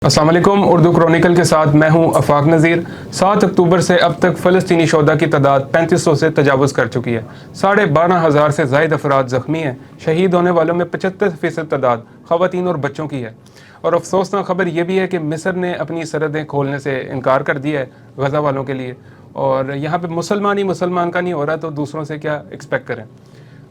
अस्सलाम वालेकुम। उर्दू क्रॉनिकल के साथ मैं हूं अफाक नज़ीर। 7 अक्टूबर से अब तक फ़लस्तीनी शोधा की तादाद 3500 से तजावज़ कर चुकी है। 12,500 से ज़ायद अफराद ज़ख्मी हैं। शहीद होने वालों में 75% तादाद ख़वातीन और बच्चों की है। और अफसोसनाक खबर यह भी है कि मिस्र ने अपनी सरहदें खोलने से इनकार कर दिया है गज़ा वालों के लिए। और यहाँ पर मुसलमान ही मुसलमान का नहीं हो रहा तो दूसरों से क्या एक्सपेक्ट करें।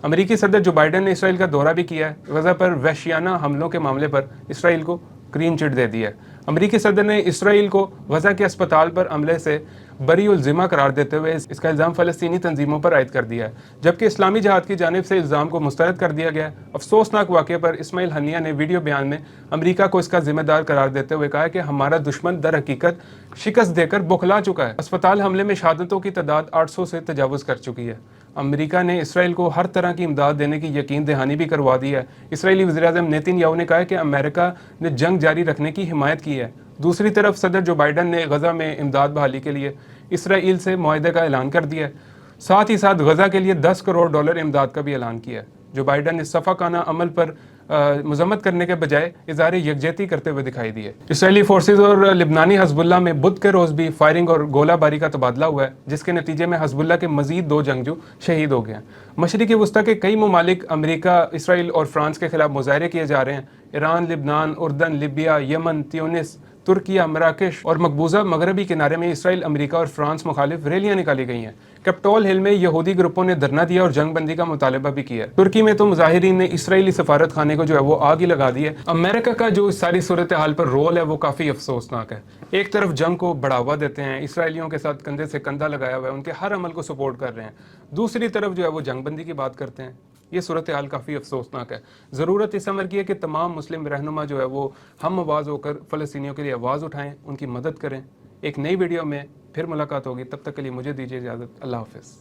अमेरिकी सदर जो बाइडन ने इसराइल का दौरा भी किया है। गज़ा पर वहशियाना हमलों के मामले पर इसराइल को ग्रीन चिट दे दी है। अमेरिकी सदर ने इसराइल को गज़ा के अस्पताल पर हमले से बरी उल ज़िम्मा करार देते हुए इसका इल्ज़ाम फ़लस्तीनी तंजीमों पर आयद कर दिया है, जबकि इस्लामी जहाद की जानिब से इल्ज़ाम को मुस्तरद कर दिया गया है। अफसोसनाक वाक़े पर इस्माइल हनिया ने वीडियो बयान में अमेरिका को इसका ज़िम्मेदार करार देते हुए कहा कि हमारा दुश्मन दर हकीकत शिकस्त देकर बौखला चुका है। अस्पताल हमले में शहादतों की तादाद 800 से तजावज़ कर चुकी है। अमेरिका ने इसराइल को हर तरह की इमदाद देने की यकीन दहानी भी करवा दी है। इसराइली वज़ीर-ए-आज़म नेतन्याहू ने कहा है कि अमेरिका ने जंग जारी रखने की हिमायत की है। दूसरी तरफ सदर जो बाइडन ने गज़ा में इमदाद बहाली के लिए इसराइल से मुआहदे का ऐलान कर दिया है। साथ ही साथ गज़ा के लिए $10 करोड़ इमदाद का भी ऐलान किया है। जो बाइडन ने सफ़ाकाना अमल पर मज़म्मत करने के बजाय इज़हार यकजहती करते हुए दिखाई दी है। इसराइली फोर्सेज और लिबनानी हज़बुल्लाह में बुध के रोज़ भी फायरिंग और गोलाबारी का तबादला हुआ है, जिसके नतीजे में हज़बुल्लाह के मज़ीद 2 जंगजू शहीद हो गए हैं। मशरिक़ी वस्ता के कई ममालिक अमेरिका, इसराइल और फ्रांस के खिलाफ मुज़ाहरे किए जा रहे हैं। ईरान, लिबनान, उर्दन, लिबिया, यमन, त्यूनिस, तुर्किया, मराकेश और मकबूजा मगरबी किनारे में इसराइल, अमेरिका और फ्रांस मुखालिफ रैलियां निकाली गई हैं। कैपिटोल हिल में यहूदी ग्रुपों ने धरना दिया और जंग बंदी का मुतालबा भी किया। तुर्की में तो मुजाहिरीन ने इसराइली सफारत खाने को जो है वो आग ही लगा दी है। अमेरिका का जो इस सारी सूरत हाल पर रोल है वो काफ़ी अफसोसनाक है। एक तरफ जंग को बढ़ावा देते हैं, इसराइलियों के साथ कंधे से कंधा लगाया हुआ है, उनके हर अमल को सपोर्ट कर रहे हैं। दूसरी तरफ जो है वो जंग बंदी की बात करते हैं। ये सूरत हाल काफ़ी अफसोसनाक है। ज़रूरत इस अमर की है कि तमाम मुस्लिम रहनुमा जो है वो हम आवाज़ होकर फ़लस्तीनियों के लिए आवाज़ उठाएँ, उनकी मदद करें। एक नई वीडियो में फिर मुलाकात होगी, तब तक के लिए मुझे दीजिए इजाज़त। अल्लाह हाफ़िज़।